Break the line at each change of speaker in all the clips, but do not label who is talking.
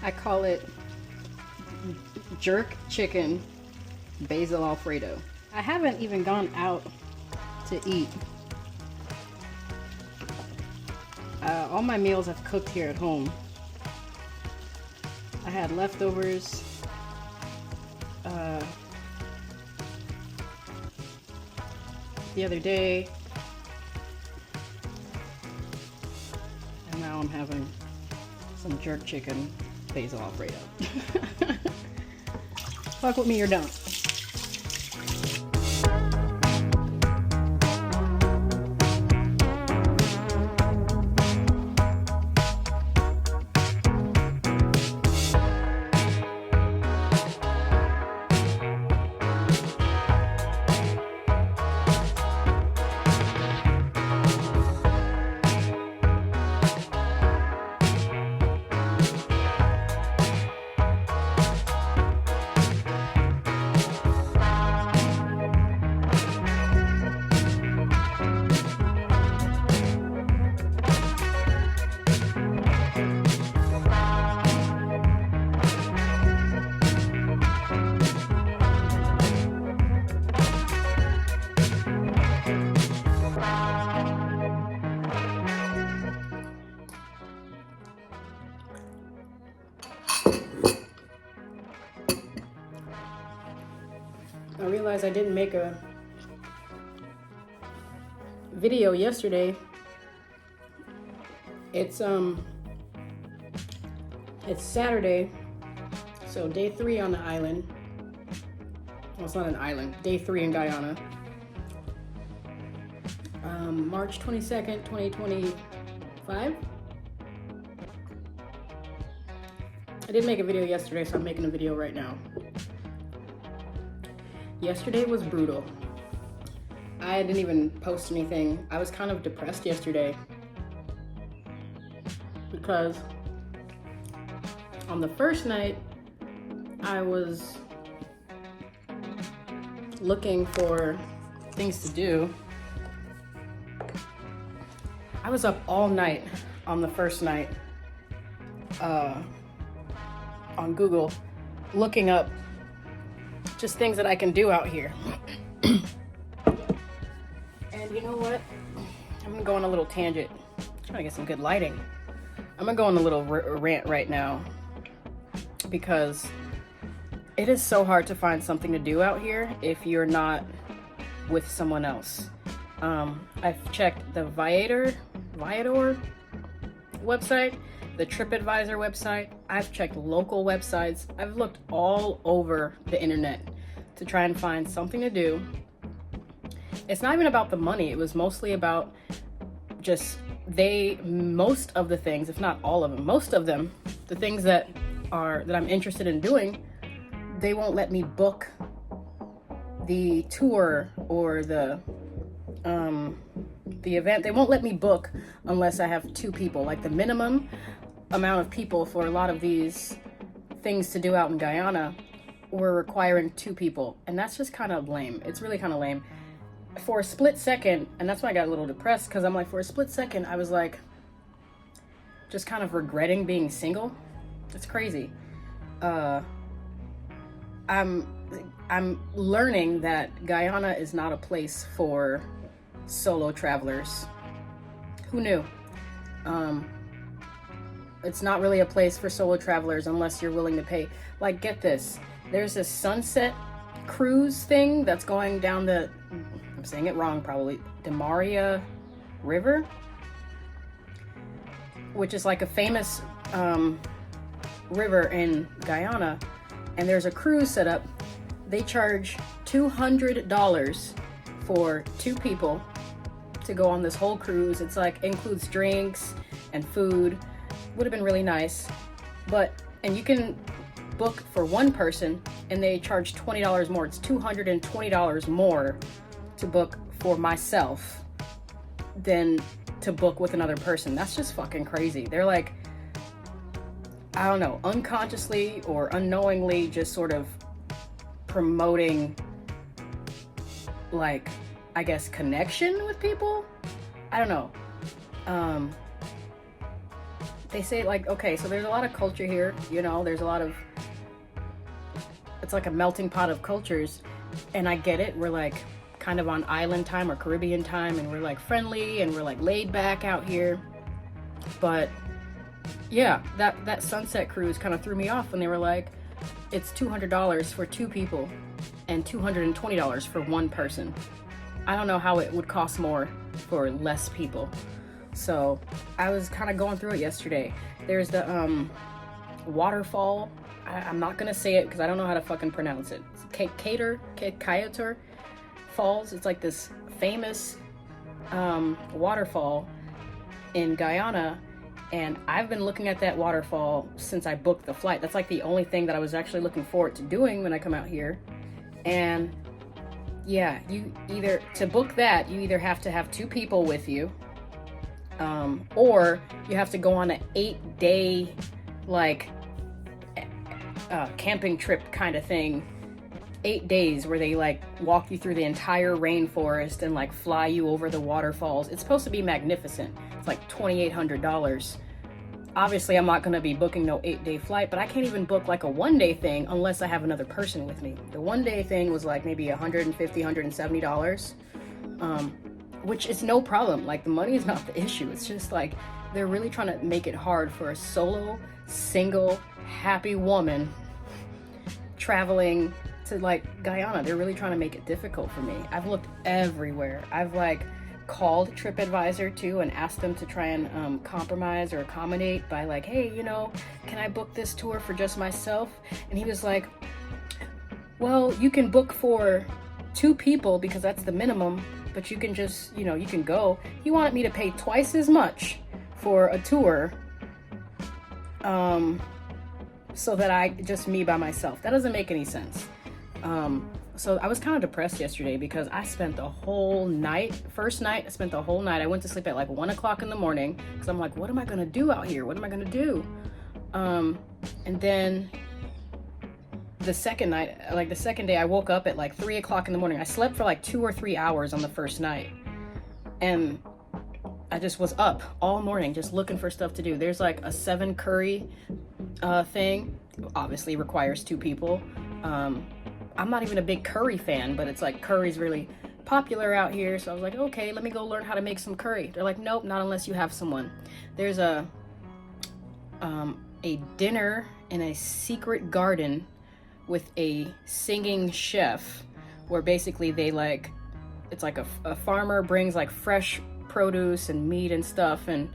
I call it jerk chicken basil Alfredo. I haven't even gone out to eat. All my meals I've cooked here at home. I had leftovers. The other day, and now I'm having some jerk chicken basil Alfredo. Fuck with me or don't. I realized I didn't make a video yesterday. It's Saturday, so day 3 on the island. Well, it's not an island. Day 3 in Guyana. March 22nd, 2025. I didn't make a video yesterday, so I'm making a video right now. Yesterday was brutal. I didn't even post anything. I was kind of depressed yesterday because on the first night, I was looking for things to do. I was up all night on the first night on Google looking up just things that I can do out here. And you know what? I'm gonna go on a little tangent. Trying to get some good lighting. I'm gonna go on a little rant right now because it is so hard to find something to do out here if you're not with someone else. I've checked the 𝘍𝘰𝘮𝘋𝗋𝗋 website, the TripAdvisor website. I've checked local websites. I've looked all over the internet to try and find something to do. It's not even about the money. It was mostly about just most of the things, if not all of them, most of them, the things that I'm interested in doing, they won't let me book the tour or the event. They won't let me book unless I have 2 people. Like the minimum amount of people for a lot of these things to do out in Guyana were requiring 2 people. And that's just kind of lame. It's really kind of lame. For a split second, and that's why I got a little depressed, because I'm like, for a split second, I was like, just kind of regretting being single. It's crazy. I'm learning that Guyana is not a place for solo travelers. Who knew? It's not really a place for solo travelers unless you're willing to pay. Like, get this. There's a sunset cruise thing that's going down the, I'm saying it wrong probably, 𝘗𝗵𝗿𝗄 River, which is like a famous river in Guyana. And there's a cruise set up. They charge $200 for 2 people to go on this whole cruise. It's like includes drinks and food. Would have been really nice, and you can book for 1 person and they charge $20 more. It's $220 more to book for myself than to book with another person. That's just fucking crazy. They're like, I don't know, unconsciously or unknowingly just sort of promoting, like, I guess, connection with people. I don't know. they say like, okay, so there's a lot of culture here, you know, there's a lot of, it's like a melting pot of cultures, and I get it. We're like kind of on island time or Caribbean time, and we're like friendly and we're like laid back out here. But yeah, that sunset cruise kind of threw me off when they were like, it's $200 for 2 people and $220 for 1 person. I don't know how it would cost more for less people. So I was kind of going through it yesterday. There's the waterfall. I'm not gonna say it because I don't know how to fucking pronounce it. It's 𝘃𝗵𝗆𝗄𝗃 Falls. It's like this famous waterfall in Guyana, and I've been looking at that waterfall since I booked the flight. That's like the only thing that I was actually looking forward to doing when I come out here. And yeah, to book that, you either have to have 2 people with you, or you have to go on an 8-day like camping trip kind of thing. 8 days where they like walk you through the entire rainforest and like fly you over the waterfalls. It's supposed to be magnificent. It's like $2,800. Obviously, I'm not going to be booking no 8-day flight, but I can't even book like a 1-day thing unless I have another person with me. The 1-day thing was like maybe $150, $170, which is no problem. Like, the money is not the issue. It's just like they're really trying to make it hard for a solo, single, happy woman traveling to like Guyana. They're really trying to make it difficult for me. I've looked everywhere. I've like called TripAdvisor too and asked them to try and compromise or accommodate by like, hey, you know, can I book this tour for just myself? And he was like, well, you can book for 2 people because that's the minimum, but you can just, you know, you can go. He wanted me to pay twice as much for a tour, so that I just me by myself. That doesn't make any sense. So I was kind of depressed yesterday because I spent the whole night, first night, I spent the whole night. I went to sleep at like 1 o'clock in the morning because I'm like, what am I going to do out here? What am I going to do? And then the second night, like the second day, I woke up at like 3 o'clock in the morning. I slept for like 2 or 3 hours on the first night. And I just was up all morning just looking for stuff to do. There's like a 7 curry thing. Obviously requires 2 people. I'm not even a big curry fan, but it's like curry's really popular out here. So I was like, okay, let me go learn how to make some curry. They're like, nope, not unless you have someone. There's a dinner in a secret garden with a singing chef where basically they like, it's like a farmer brings like fresh produce and meat and stuff, and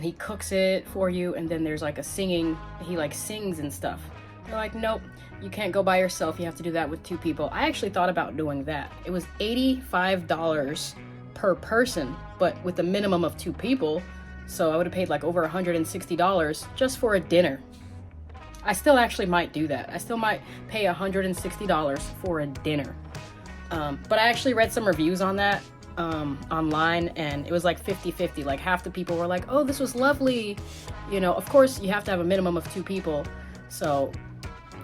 he cooks it for you, and then there's like a singing, he like sings and stuff. They're like, nope, you can't go by yourself, you have to do that with 2 people. I actually thought about doing that. It was $85 per person, but with a minimum of 2 people, so I would have paid like over $160 just for a dinner. I still actually might do that. I still might pay $160 for a dinner. But I actually read some reviews on that online, and it was like 50-50. Like half the people were like, oh, this was lovely. You know, of course you have to have a minimum of 2 people. So,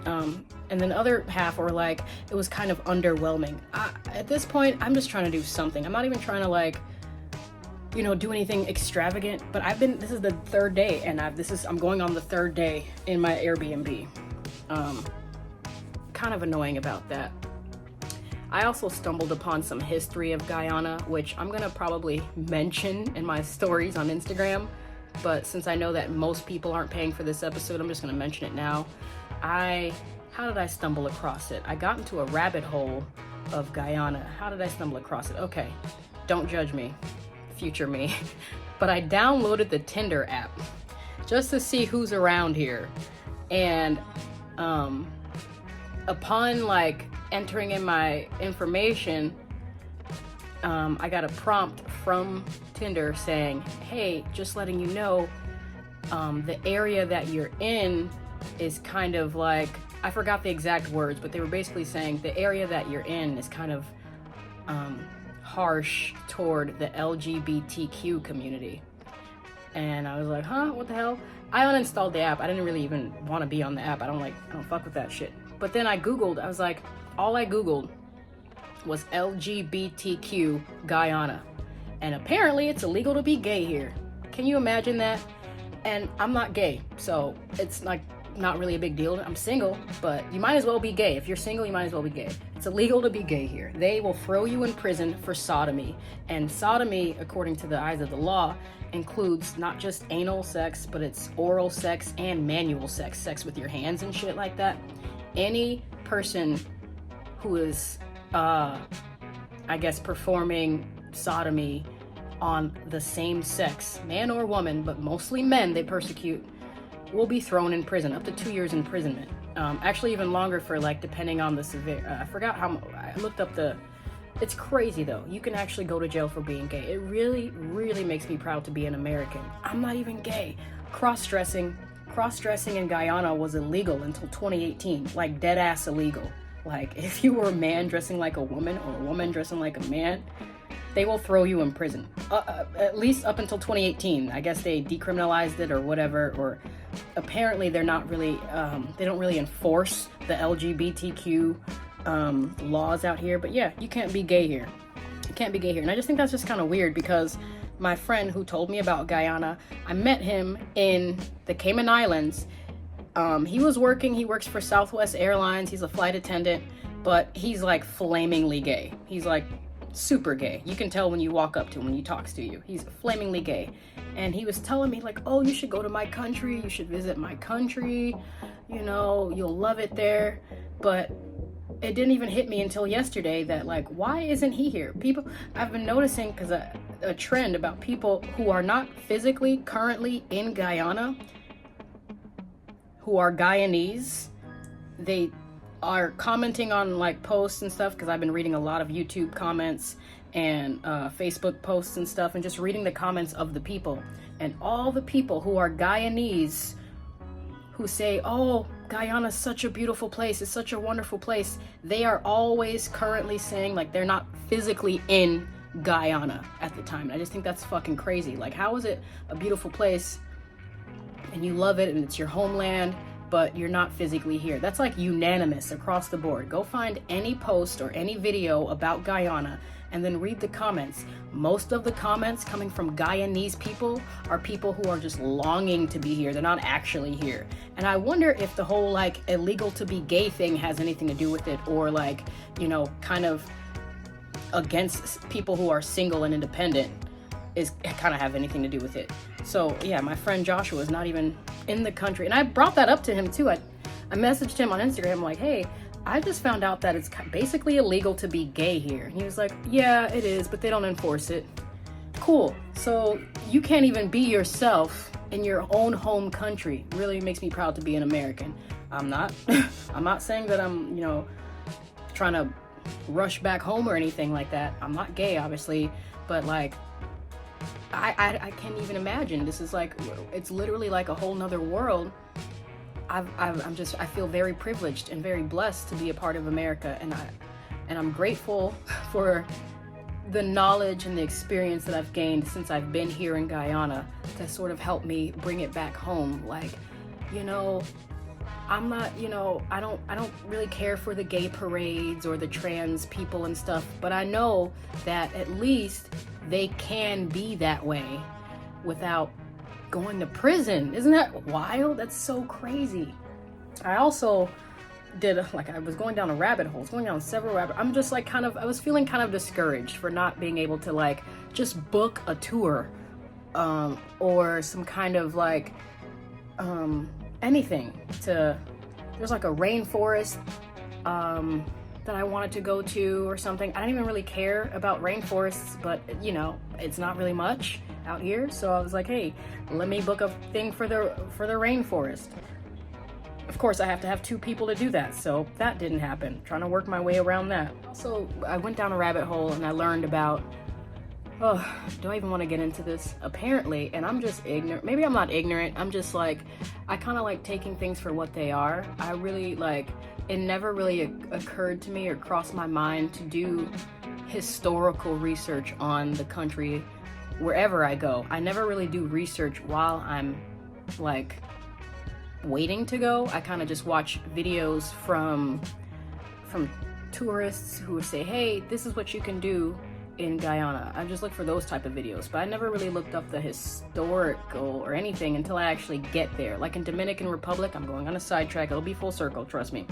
and then the other half were like, it was kind of underwhelming. At this point, I'm just trying to do something. I'm not even trying to like, you know, do anything extravagant, but this is the 3rd day, and I'm going on the 3rd day in my Airbnb. Kind of annoying about that. I also stumbled upon some history of Guyana, which I'm gonna probably mention in my stories on Instagram, but since I know that most people aren't paying for this episode, I'm just gonna mention it now. How did I stumble across it? I got into a rabbit hole of Guyana. How did I stumble across it? Okay, don't judge me, future me, but I downloaded the Tinder app just to see who's around here, and upon like entering in my information, I got a prompt from Tinder saying, hey, just letting you know, the area that you're in is kind of like, I forgot the exact words, but they were basically saying the area that you're in is kind of harsh toward the LGBTQ community. And I was like, huh, what the hell? I uninstalled the app. I didn't really even want to be on the app. I don't fuck with that shit. But then I Googled, I was like, all I Googled was LGBTQ Guyana. And apparently it's illegal to be gay here. Can you imagine that? And I'm not gay, so it's like not really a big deal. I'm single, but you might as well be gay. If you're single, you might as well be gay. It's illegal to be gay here. They will throw you in prison for sodomy. And sodomy, according to the eyes of the law, includes not just anal sex, but it's oral sex and manual sex, sex with your hands and shit like that. Any person who is, I guess, performing sodomy on the same sex, man or woman, but mostly men they persecute, will be thrown in prison, up to 2 years imprisonment. Actually even longer for like, depending on the severe, I forgot how, I looked up the, it's crazy though. You can actually go to jail for being gay. It really, really makes me proud to be an American. I'm not even gay. Cross-dressing in Guyana was illegal until 2018, like dead ass illegal. Like if you were a man dressing like a woman or a woman dressing like a man, they will throw you in prison. At least up until 2018. I guess they decriminalized it or whatever, or apparently they're not really, they don't really enforce the LGBTQ laws out here. But yeah, you can't be gay here. You can't be gay here. And I just think that's just kind of weird, because my friend who told me about Guyana, I met him in the Cayman Islands. He works for Southwest Airlines. He's a flight attendant, but he's like flamingly gay. He's like super gay. You can tell when you walk up to him, when he talks to you. He's flamingly gay. And he was telling me like, oh, you should go to my country. You should visit my country. You know, you'll love it there. But it didn't even hit me until yesterday that like, why isn't he here? People, I've been noticing, because a trend about people who are not physically currently in Guyana, who are Guyanese, they are commenting on like posts and stuff, because I've been reading a lot of YouTube comments and Facebook posts and stuff, and just reading the comments of the people. And all the people who are Guyanese who say, oh, Guyana's such a beautiful place, it's such a wonderful place, they are always currently saying like they're not physically in Guyana at the time. And I just think that's fucking crazy. Like, how is it a beautiful place and you love it and it's your homeland, but you're not physically here? That's like unanimous across the board. Go find any post or any video about Guyana and then read the comments. Most of the comments coming from Guyanese people are people who are just longing to be here. They're not actually here. And I wonder if the whole like illegal to be gay thing has anything to do with it, or like, you know, kind of against people who are single and independent is kind of have anything to do with it. So yeah, my friend Joshua is not even in the country. And I brought that up to him too. I messaged him on Instagram like, hey, I just found out that it's basically illegal to be gay here. And he was like, yeah, it is, but they don't enforce it. Cool. So you can't even be yourself in your own home country. Really makes me proud to be an American. I'm not. I'm not saying that I'm, you know, trying to rush back home or anything like that. I'm not gay, obviously, but like, I can't even imagine. This is like, it's literally like a whole nother world. I feel very privileged and very blessed to be a part of America, and I'm grateful for the knowledge and the experience that I've gained since I've been here in Guyana to sort of help me bring it back home. Like, you know, I'm not, you know, I don't really care for the gay parades or the trans people and stuff, but I know that at least they can be that way without going to prison. Isn't that wild? That's so crazy. I also did, like, I was going down a rabbit hole, going down several rabbit. I'm just like I was feeling kind of discouraged for not being able to like just book a tour or some kind of like anything to, there's like a rainforest that I wanted to go to or something. I don't even really care about rainforests, but you know, it's not really much out here. So I was like, hey, let me book a thing for the rainforest. Of course, I have to have 2 people to do that, so that didn't happen. Trying to work my way around that. So I went down a rabbit hole and I learned about, oh, do I even want to get into this? Apparently, and I'm just ignorant. Maybe I'm not ignorant. I'm just like, I kind of like taking things for what they are. I really like, it never really occurred to me or crossed my mind to do historical research on the country wherever I go. I never really do research while I'm like waiting to go. I kind of just watch videos from tourists who say, hey, this is what you can do in Guyana. I just look for those type of videos, but I never really looked up the historical or anything until I actually get there. Like in Dominican Republic, I'm going on a sidetrack, it'll be full circle, trust me.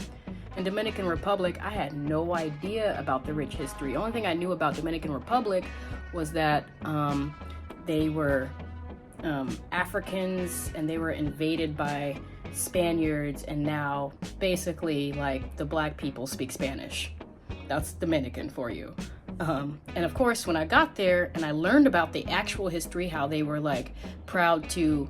In Dominican Republic, I had no idea about the rich history. The only thing I knew about Dominican Republic was that they were Africans and they were invaded by Spaniards, and now basically like the black people speak Spanish. That's Dominican for you. And of course, when I got there and I learned about the actual history, how they were like proud to,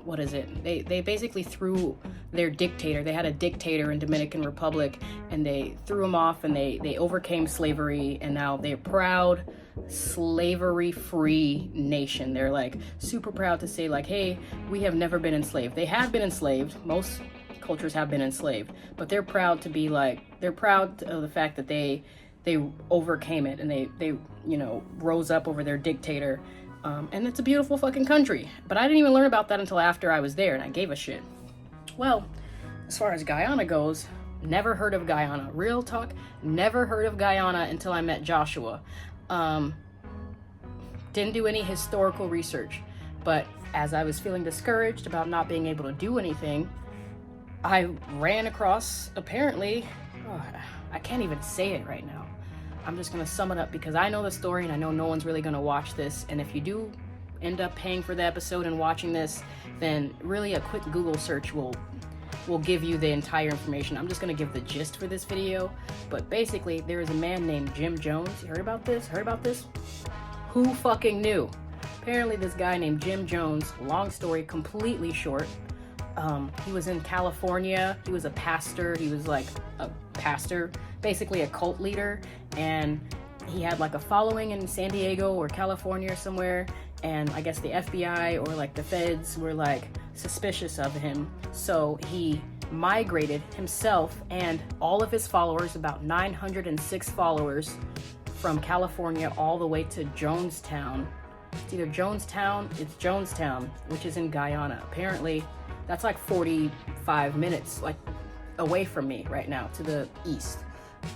what is it? They basically threw their dictator. They had a dictator in Dominican Republic, and they threw him off, and they overcame slavery, and now they're proud slavery-free nation. They're like super proud to say like, hey, we have never been enslaved. They have been enslaved. Most cultures have been enslaved, but they're proud to be like, they're proud of the fact that they overcame it, and they you know, rose up over their dictator. And it's a beautiful fucking country. But I didn't even learn about that until after I was there, and I gave a shit. Well, as far as Guyana goes, never heard of Guyana. Real talk, never heard of Guyana until I met Joshua. Didn't do any historical research, but as I was feeling discouraged about not being able to do anything, I ran across, apparently, I can't even say it right now. I'm just gonna sum it up because I know the story and I know no one's really gonna watch this. And if you do end up paying for the episode and watching this, then really a quick Google search will give you the entire information. I'm just gonna give the gist for this video. But basically, there is a man named Jim Jones. You heard about this? Heard about this? Who fucking knew? Apparently this guy named Jim Jones, long story, completely short, he was in California. He was a pastor. He was like a pastor, basically a cult leader, and he had like a following in San Diego or California or somewhere, and I guess the FBI or like the feds were like suspicious of him, so he migrated himself and all of his followers, about 906 followers, from California all the way to Jonestown. It's either Jonestown, it's Jonestown, which is in Guyana. Apparently that's like 45 minutes like away from me right now, to the east,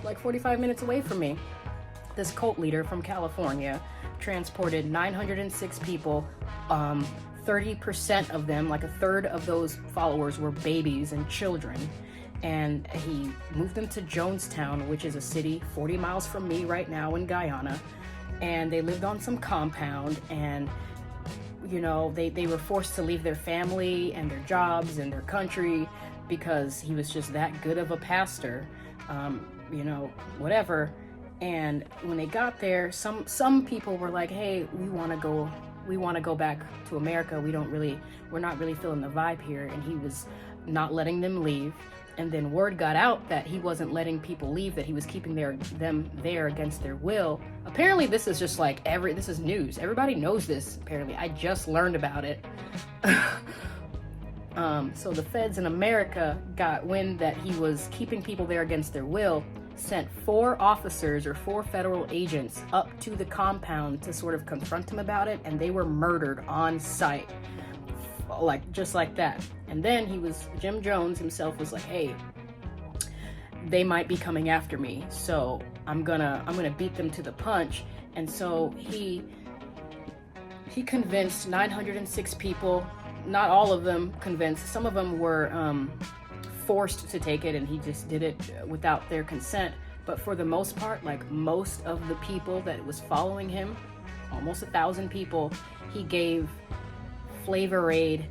like 45 minutes away from me. This cult leader from California transported 906 people. 30% of them, like a third of those followers, were babies and children, and he moved them to Jonestown, which is a city 40 miles from me right now in Guyana, and they lived on some compound, and you know, they were forced to leave their family and their jobs and their country because he was just that good of a pastor, you know, whatever. And when they got there, some people were like, hey, we want to go back to America. We're not really feeling the vibe here. And he was not letting them leave. And then word got out that he wasn't letting people leave, that he was keeping them there against their will. Apparently this is just like this is news. Everybody knows this, apparently. I just learned about it. So the feds in America got wind that he was keeping people there against their will, sent 4 officers or 4 federal agents up to the compound to sort of confront him about it, and they were murdered on sight, like just like that. And then Jim Jones himself was like, hey, they might be coming after me, so I'm gonna beat them to the punch. And so he convinced 906 people. Not all of them convinced. Some of them were forced to take it, and he just did it without their consent. But for the most part, like most of the people that was following him, almost 1,000 people, he gave Flavor Aid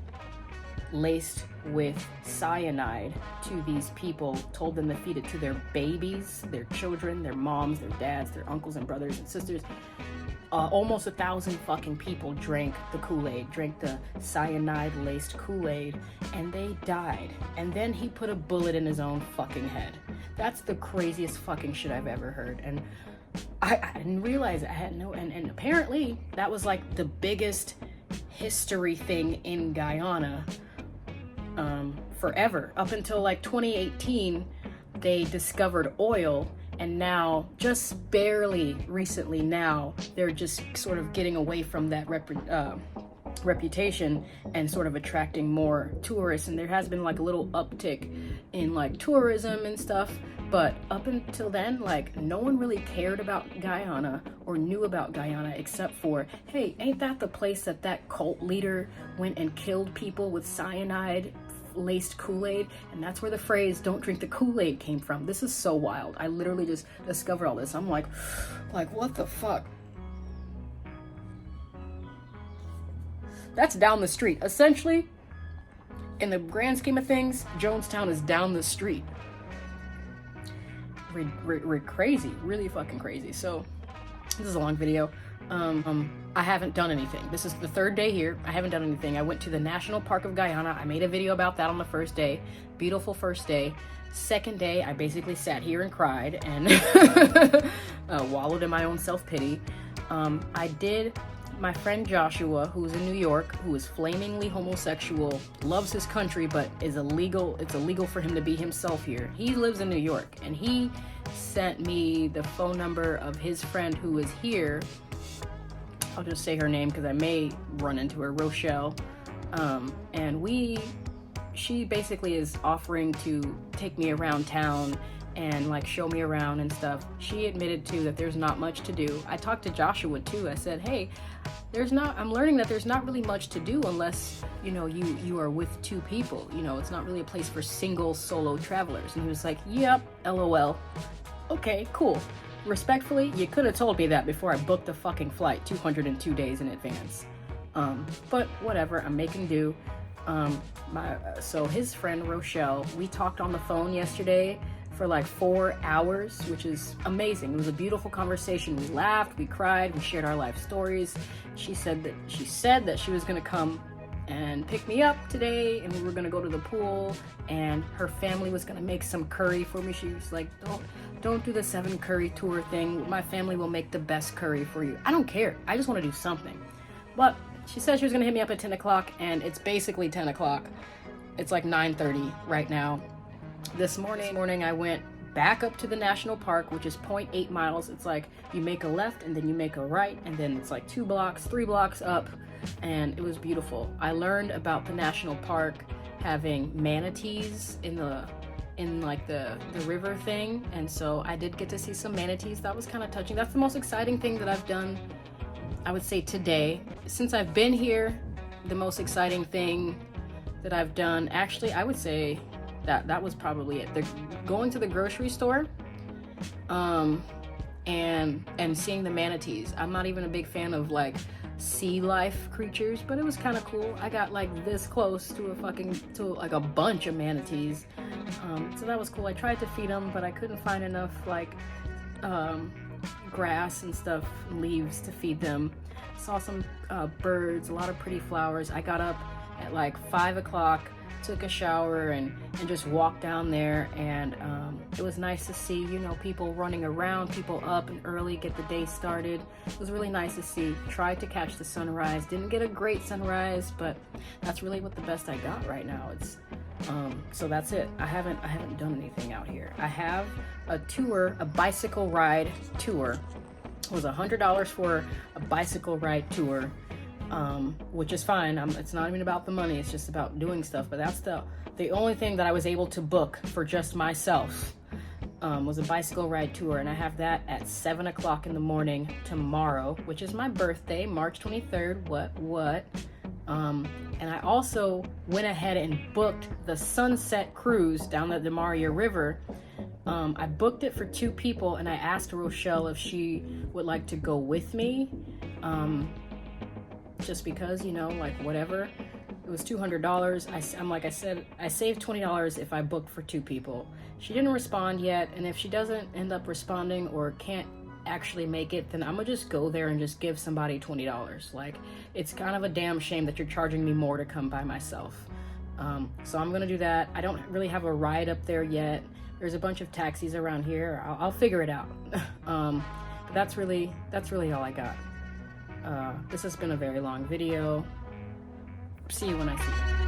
laced with cyanide to these people, told them to feed it to their babies, their children, their moms, their dads, their uncles and brothers and sisters. Almost 1,000 fucking people drank the Kool-Aid, drank the cyanide-laced Kool-Aid, and they died. And then he put a bullet in his own fucking head. That's the craziest fucking shit I've ever heard. And I didn't realize I had no... And apparently, that was like the biggest history thing in Guyana forever. Up until like 2018, they discovered oil. And now, just barely recently now, they're just sort of getting away from that reputation and sort of attracting more tourists, and there has been like a little uptick in like tourism and stuff, but up until then, like, no one really cared about Guyana or knew about Guyana except for, hey, ain't that the place that cult leader went and killed people with cyanide laced Kool-Aid? And that's where the phrase "don't drink the Kool-Aid" came from. This is so wild. I literally just discovered all this. I'm like what the fuck? That's down the street. Essentially, in the grand scheme of things, Jonestown is down the street. Crazy, really fucking crazy. So this is a long video. I haven't done anything. This is the third day here. I haven't done anything. I went to the National Park of Guyana. I made a video about that on the first day. Beautiful first day. Second day, I basically sat here and cried and wallowed in my own self-pity. My friend Joshua, who's in New York, who is flamingly homosexual, loves his country, but it's illegal for him to be himself here. He lives in New York, and he sent me the phone number of his friend who is here. I'll just say her name because I may run into her, Rochelle. And she basically is offering to take me around town and like show me around and stuff. She admitted too that there's not much to do. I talked to Joshua too. I said, hey, I'm learning that there's not really much to do unless, you know, you are with two people. You know, it's not really a place for single solo travelers. And he was like, yep, LOL. Okay, cool. Respectfully, you could have told me that before I booked the fucking flight 202 days in advance. But whatever, I'm making do. So his friend Rochelle, we talked on the phone yesterday for like 4 hours, which is amazing. It was a beautiful conversation. We laughed, we cried, we shared our life stories. She said that she was gonna come and pick me up today, and we were gonna go to the pool, and her family was gonna make some curry for me. She was like, don't do the 7 curry tour thing. My family will make the best curry for you. I don't care. I just want to do something. But she said she was gonna hit me up at 10 o'clock, and it's basically 10 o'clock. It's like 9:30 right now. This morning I went back up to the national park, which is 0.8 miles. It's like you make a left and then you make a right, and then it's like 3 blocks up, and it was beautiful. I learned about the national park having manatees in the river thing, and so I did get to see some manatees. That was kind of touching. That's the most exciting thing that I've done, I would say, today. Since I've been here, the most exciting thing that I've done, actually, I would say that was probably it. Going to the grocery store and seeing the manatees. I'm not even a big fan of like sea life creatures, but it was kind of cool. I got like this close to a bunch of manatees. So that was cool. I tried to feed them, but I couldn't find enough like grass and stuff, leaves to feed them. Saw some birds, a lot of pretty flowers. I got up at like 5 o'clock, took a shower and just walked down there, and it was nice to see, you know, people running around, people up and early, get the day started. It was really nice to see. Tried to catch the sunrise, didn't get a great sunrise, but that's really what the best I got right now. It's so that's it. I haven't done anything out here. I have a tour, a bicycle ride tour. It was $100 for a bicycle ride tour. Which is fine. It's not even about the money, it's just about doing stuff. But that's the only thing that I was able to book for just myself, was a bicycle ride tour, and I have that at 7 o'clock in the morning tomorrow, which is my birthday, March 23rd. What? And I also went ahead and booked the sunset cruise down the 𝘮𝗏𝗄 River. I booked it for 2 people, and I asked Rochelle if she would like to go with me. Just because, you know, like whatever. It was $200. I saved $20 if I booked for 2 people. She didn't respond yet, and if she doesn't end up responding or can't actually make it, then I'm gonna just go there and just give somebody $20. Like, it's kind of a damn shame that you're charging me more to come by myself. So I'm gonna do that. I don't really have a ride up there yet. There's a bunch of taxis around here. I'll figure it out. But that's really all I got. This has been a very long video. See you when I see you.